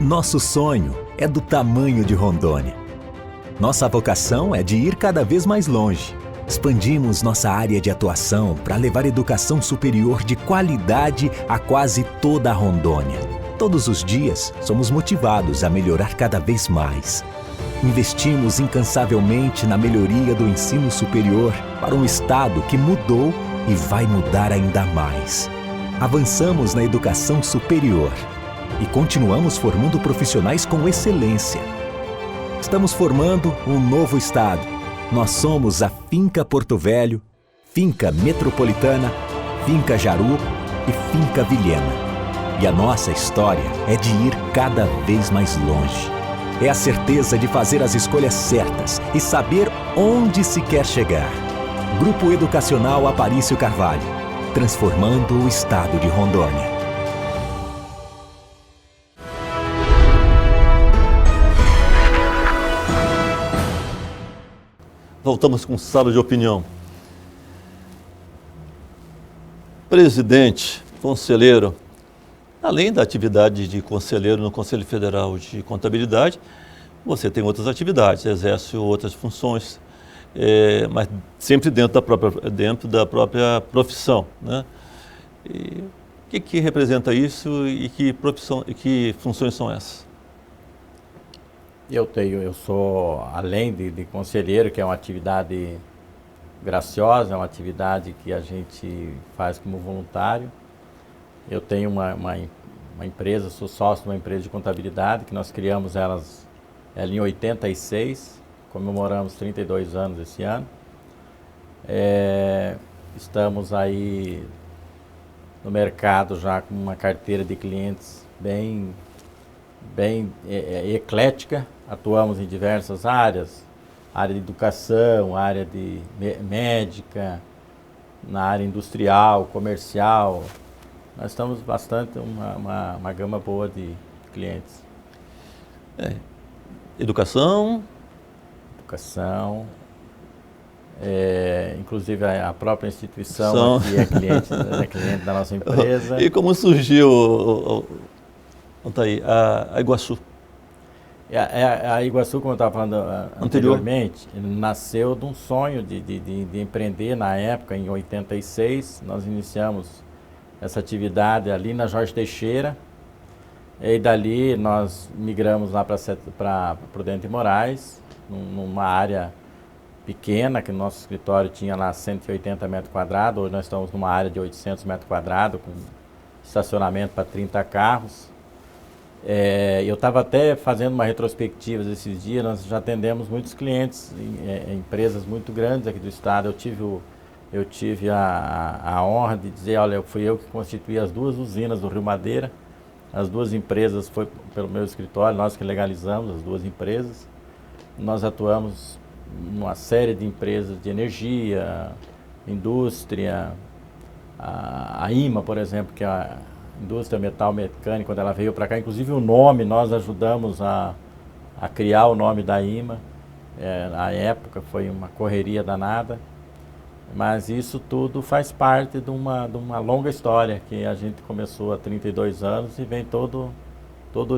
Nosso sonho é do tamanho de Rondônia. Nossa vocação é de ir cada vez mais longe. Expandimos nossa área de atuação para levar educação superior de qualidade a quase toda a Rondônia. Todos os dias, somos motivados a melhorar cada vez mais. Investimos incansavelmente na melhoria do ensino superior para um estado que mudou e vai mudar ainda mais. Avançamos na educação superior e continuamos formando profissionais com excelência. Estamos formando um novo estado. Nós somos a Finca Porto Velho, Finca Metropolitana, Finca Jaru e Finca Vilhena. E a nossa história é de ir cada vez mais longe. É a certeza de fazer as escolhas certas e saber onde se quer chegar. Grupo Educacional Aparício Carvalho, transformando o estado de Rondônia. Voltamos com Sala de Opinião. Presidente, conselheiro, além da atividade de conselheiro no Conselho Federal de Contabilidade, você tem outras atividades, exerce outras funções, mas sempre dentro da própria profissão, né? E o que representa isso e que funções são essas? Eu sou, além de conselheiro, que é uma atividade graciosa, é uma atividade que a gente faz como voluntário. Eu tenho uma empresa, sou sócio de uma empresa de contabilidade, que nós criamos ela em 86, comemoramos 32 anos esse ano. Estamos aí no mercado já com uma carteira de clientes bem eclética. Atuamos em diversas áreas, área de educação, área de médica, na área industrial, comercial. Nós estamos bastante, uma gama boa de clientes. Educação, inclusive a própria instituição aqui é cliente da nossa empresa. E como surgiu Altair, a Iguaçu. A Iguaçu, como eu estava falando anteriormente, nasceu de um sonho de empreender na época, em 86. Nós iniciamos essa atividade ali na Jorge Teixeira. E dali nós migramos lá para Prudente Moraes, numa área pequena, que o nosso escritório tinha lá 180 metros quadrados. Hoje nós estamos numa área de 800 metros quadrados, com estacionamento para 30 carros. Eu estava até fazendo uma retrospectiva esses dias. Nós já atendemos muitos clientes, empresas muito grandes aqui do estado. Eu tive a honra de dizer, olha, fui eu que constituí as 2 usinas do Rio Madeira. As 2 empresas foi pelo meu escritório, nós que legalizamos as 2 empresas. Nós atuamos numa série de empresas de energia, indústria, a IMA, por exemplo, que é a Indústria Metal Mecânica, quando ela veio para cá, inclusive o nome, nós ajudamos a criar o nome da IMA. Na época foi uma correria danada, mas isso tudo faz parte de uma longa história que a gente começou há 32 anos e vem todo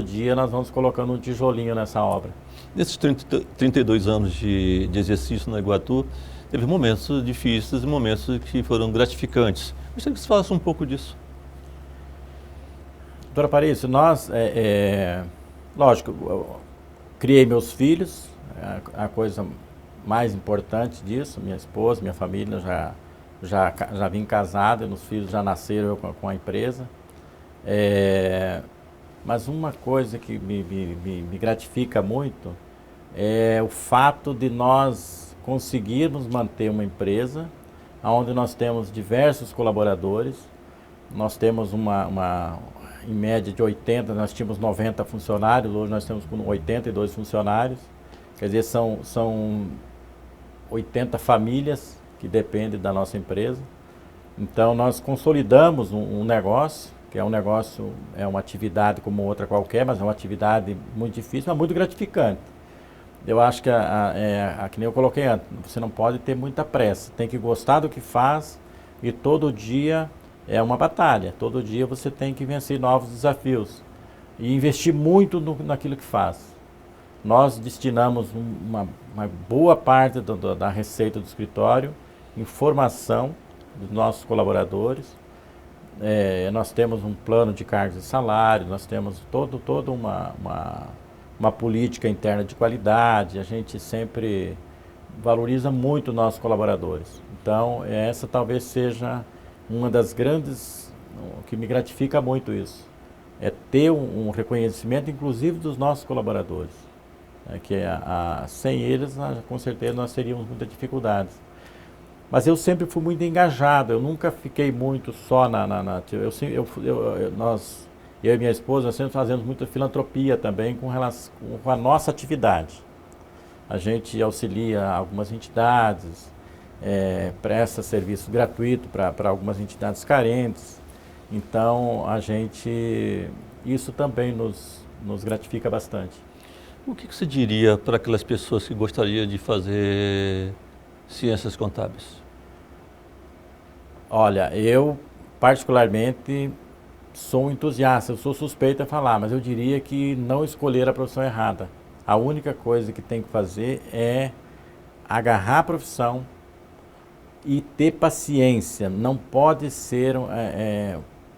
dia nós vamos colocando um tijolinho nessa obra. Nesses 32 anos de exercício na Iguatu, teve momentos difíceis e momentos que foram gratificantes. Gostaria que você falasse um pouco disso. Doutora Parício, nós, lógico, eu criei meus filhos, a coisa mais importante disso, minha esposa, minha família, já vim casado, meus filhos já nasceram com a empresa. Mas uma coisa que me gratifica muito é o fato de nós conseguirmos manter uma empresa onde nós temos diversos colaboradores. Nós temos em média de 80, nós tínhamos 90 funcionários, hoje nós temos 82 funcionários. Quer dizer, são 80 famílias que dependem da nossa empresa. Então nós consolidamos um negócio, que é um negócio, é uma atividade como outra qualquer, mas é uma atividade muito difícil, mas muito gratificante. Eu acho que, que nem eu coloquei antes, você não pode ter muita pressa, tem que gostar do que faz e todo dia é uma batalha, todo dia você tem que vencer novos desafios e investir muito naquilo que faz. Nós destinamos uma boa parte da receita do escritório em formação dos nossos colaboradores. Nós temos um plano de cargos e salários, nós temos toda uma política interna de qualidade, a gente sempre valoriza muito os nossos colaboradores. Então, essa talvez seja uma das grandes, que me gratifica muito isso, é ter um reconhecimento, inclusive, dos nossos colaboradores. Sem eles, com certeza, nós teríamos muitas dificuldades. Mas eu sempre fui muito engajado, eu nunca fiquei muito só eu e minha esposa, nós sempre fazemos muita filantropia também com a nossa atividade. A gente auxilia algumas entidades, presta serviço gratuito para algumas entidades carentes. Então, isso também nos gratifica bastante. O que você diria para aquelas pessoas que gostariam de fazer ciências contábeis? Olha, eu particularmente sou um entusiasta, eu sou suspeito a falar, mas eu diria que não escolher a profissão errada. A única coisa que tem que fazer é agarrar a profissão e ter paciência. Não pode ser...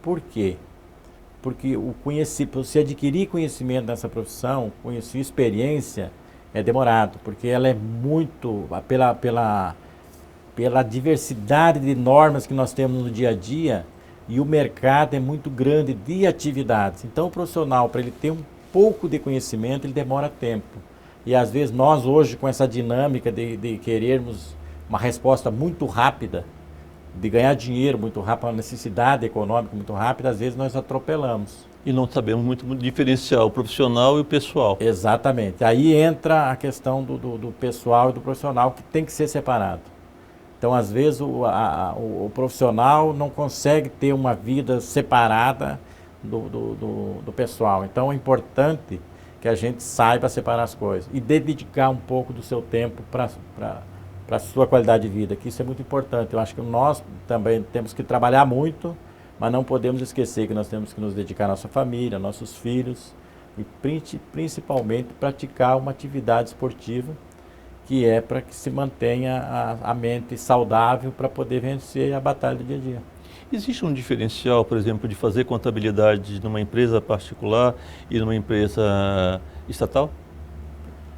Por quê? Porque você adquirir conhecimento nessa profissão, conhecer experiência, é demorado, porque ela é muito, pela diversidade de normas que nós temos no dia a dia, e o mercado é muito grande de atividades. Então o profissional, para ele ter um pouco de conhecimento, ele demora tempo. E às vezes nós hoje, com essa dinâmica de querermos uma resposta muito rápida, de ganhar dinheiro muito rápido, uma necessidade econômica muito rápida, às vezes nós atropelamos. E não sabemos muito diferenciar o profissional e o pessoal. Exatamente. Aí entra a questão do pessoal e do profissional, que tem que ser separado. Então, às vezes, o profissional não consegue ter uma vida separada do pessoal. Então, é importante que a gente saiba separar as coisas e dedicar um pouco do seu tempo para a sua qualidade de vida, que isso é muito importante. Eu acho que nós também temos que trabalhar muito, mas não podemos esquecer que nós temos que nos dedicar à nossa família, aos nossos filhos e principalmente praticar uma atividade esportiva que é para que se mantenha a mente saudável para poder vencer a batalha do dia a dia. Existe um diferencial, por exemplo, de fazer contabilidade numa empresa particular e numa empresa estatal?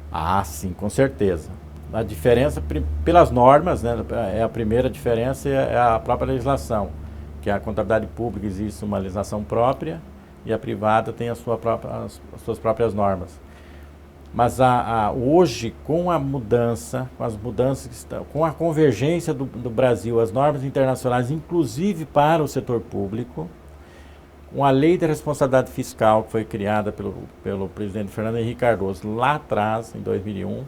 Ah, sim, com certeza. A diferença, pelas normas, né, a primeira diferença é a própria legislação, que a contabilidade pública existe uma legislação própria e a privada tem as suas próprias normas. Mas hoje, com a mudança, com a convergência do Brasil, as normas internacionais, inclusive para o setor público, com a lei da responsabilidade fiscal que foi criada pelo presidente Fernando Henrique Cardoso lá atrás, em 2001,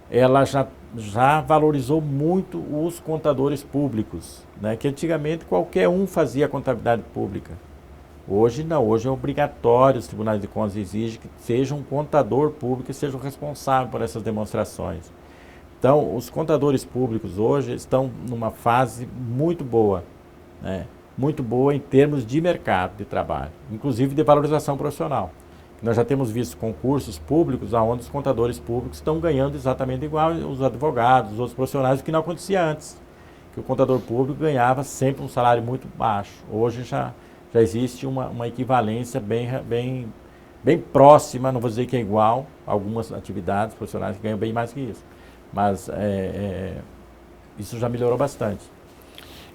ela já valorizou muito os contadores públicos, né? Que antigamente qualquer um fazia contabilidade pública. Hoje não, hoje é obrigatório, os tribunais de contas exigem que seja um contador público e seja o responsável por essas demonstrações. Então, os contadores públicos hoje estão numa fase muito boa, né? Muito boa em termos de mercado de trabalho, inclusive de valorização profissional. Nós já temos visto concursos públicos onde os contadores públicos estão ganhando exatamente igual os advogados, os outros profissionais, o que não acontecia antes, que o contador público ganhava sempre um salário muito baixo. Hoje já existe uma equivalência bem próxima, não vou dizer que é igual, algumas atividades profissionais que ganham bem mais que isso, mas isso já melhorou bastante.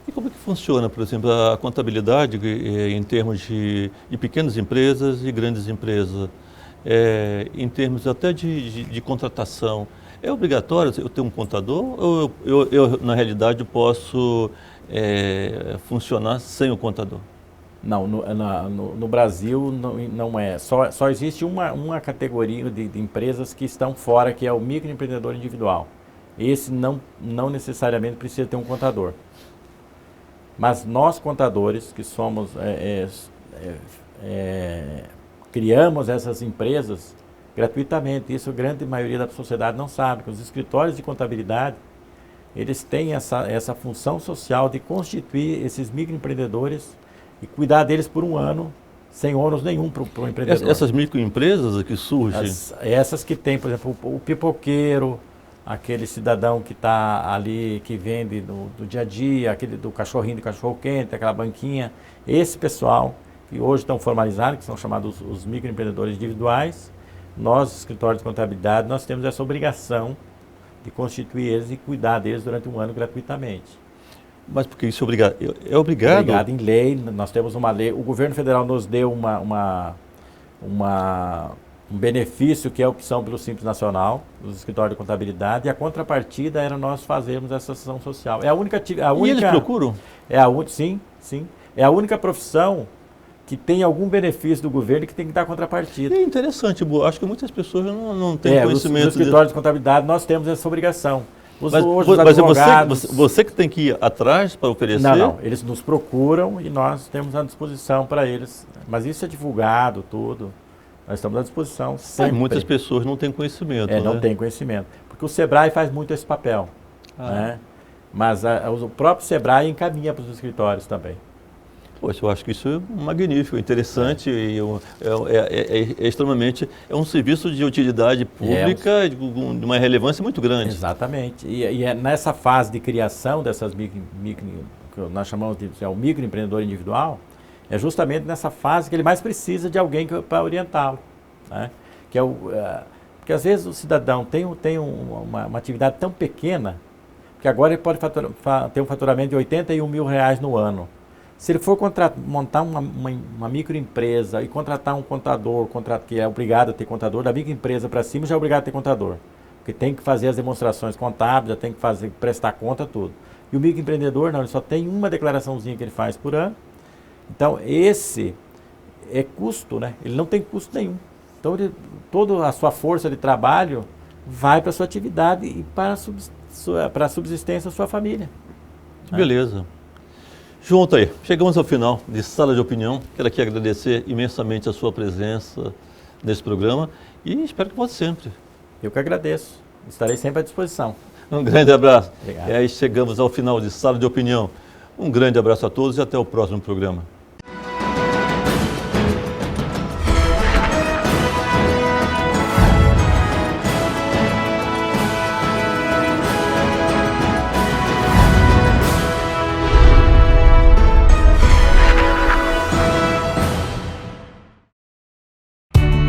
E como é que funciona, por exemplo, a contabilidade em termos de pequenas empresas e grandes empresas? Em termos até de contratação, é obrigatório eu ter um contador ou eu na realidade, posso funcionar sem o contador? Não, no Brasil não é. Só existe uma categoria de empresas que estão fora, que é o microempreendedor individual. Esse não necessariamente precisa ter um contador. Mas nós, contadores, que somos, criamos essas empresas gratuitamente. Isso a grande maioria da sociedade não sabe, que os escritórios de contabilidade, eles têm essa função social de constituir esses microempreendedores e cuidar deles por um ano, sem ônus nenhum para o empreendedor. Essas microempresas que surgem? Essas que tem, por exemplo, o pipoqueiro, aquele cidadão que está ali, que vende do dia a dia, aquele do cachorrinho de cachorro-quente, aquela banquinha. Esse pessoal, que hoje estão formalizados, que são chamados os microempreendedores individuais, nós, escritórios de contabilidade, nós temos essa obrigação de constituir eles e cuidar deles durante um ano gratuitamente. Mas porque isso é obrigado? É obrigado? Obrigado em lei, nós temos uma lei. O governo federal nos deu um benefício que é a opção pelo Simples Nacional, dos escritórios de contabilidade, e a contrapartida era nós fazermos essa ação social. É a única. E eles procuram? Sim. É a única profissão que tem algum benefício do governo e que tem que dar contrapartida. É interessante, acho que muitas pessoas não têm conhecimento. Nos escritórios de contabilidade nós temos essa obrigação. Mas é você que tem que ir atrás para oferecer? Não, eles nos procuram e nós temos à disposição para eles. Mas isso é divulgado, tudo. Nós estamos à disposição sempre. Mas muitas pessoas não têm conhecimento, né? Não têm conhecimento. Porque o SEBRAE faz muito esse papel. Né? Mas o próprio SEBRAE encaminha para os escritórios também. Poxa, eu acho que isso é magnífico, interessante e extremamente... É um serviço de utilidade pública de uma relevância muito grande. Exatamente. E é nessa fase de criação dessas que nós chamamos de o microempreendedor individual, é justamente nessa fase que ele mais precisa de alguém para orientá-lo. Né? Porque às vezes o cidadão tem uma atividade tão pequena que agora ele pode ter um faturamento de R$81 mil no ano. Se ele for montar uma microempresa e contratar um contador, que é obrigado a ter contador, da microempresa para cima já é obrigado a ter contador. Porque tem que fazer as demonstrações contábeis, já tem que prestar conta, tudo. E o microempreendedor não, ele só tem uma declaraçãozinha que ele faz por ano. Então esse é custo, né? Ele não tem custo nenhum. Então toda a sua força de trabalho vai para a sua atividade e para a subsistência da sua família. Beleza. João Altair, chegamos ao final de Sala de Opinião. Quero aqui agradecer imensamente a sua presença nesse programa e espero que volte sempre. Eu que agradeço. Estarei sempre à disposição. Um grande abraço. Obrigado. E aí chegamos ao final de Sala de Opinião. Um grande abraço a todos e até o próximo programa.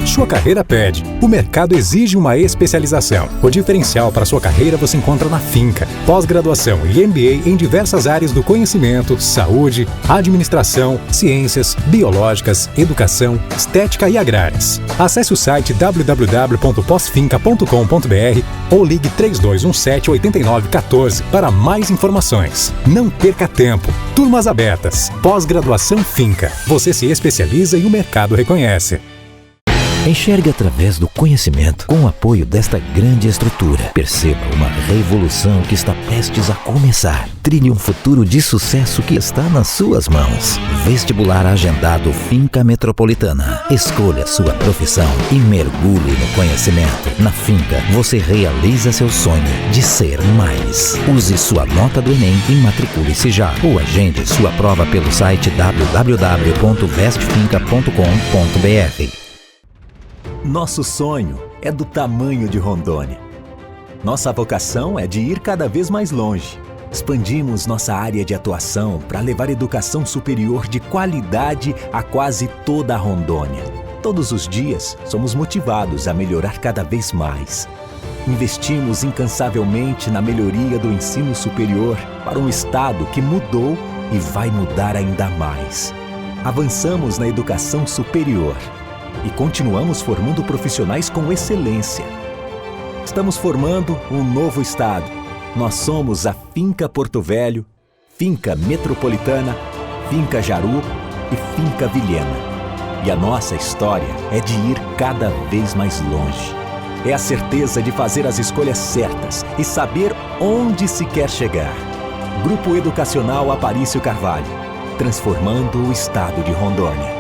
Sua carreira pede. O mercado exige uma especialização. O diferencial para sua carreira você encontra na Finca. Pós-graduação e MBA em diversas áreas do conhecimento, saúde, administração, ciências, biológicas, educação, estética e agrárias. Acesse o site www.posfinca.com.br ou ligue 3217-8914 para mais informações. Não perca tempo. Turmas abertas. Pós-graduação Finca. Você se especializa e o mercado reconhece. Enxergue através do conhecimento com o apoio desta grande estrutura. Perceba uma revolução que está prestes a começar. Trilhe um futuro de sucesso que está nas suas mãos. Vestibular agendado Finca Metropolitana. Escolha sua profissão e mergulhe no conhecimento. Na Finca, você realiza seu sonho de ser mais. Use sua nota do Enem e matricule-se já. Ou agende sua prova pelo site www.vestfinca.com.br. Nosso sonho é do tamanho de Rondônia. Nossa vocação é de ir cada vez mais longe. Expandimos nossa área de atuação para levar educação superior de qualidade a quase toda a Rondônia. Todos os dias, somos motivados a melhorar cada vez mais. Investimos incansavelmente na melhoria do ensino superior para um estado que mudou e vai mudar ainda mais. Avançamos na educação superior e continuamos formando profissionais com excelência. Estamos formando um novo estado. Nós somos a Finca Porto Velho, Finca Metropolitana, Finca Jaru e Finca Vilhena. E a nossa história é de ir cada vez mais longe. É a certeza de fazer as escolhas certas e saber onde se quer chegar. Grupo Educacional Aparício Carvalho, transformando o estado de Rondônia.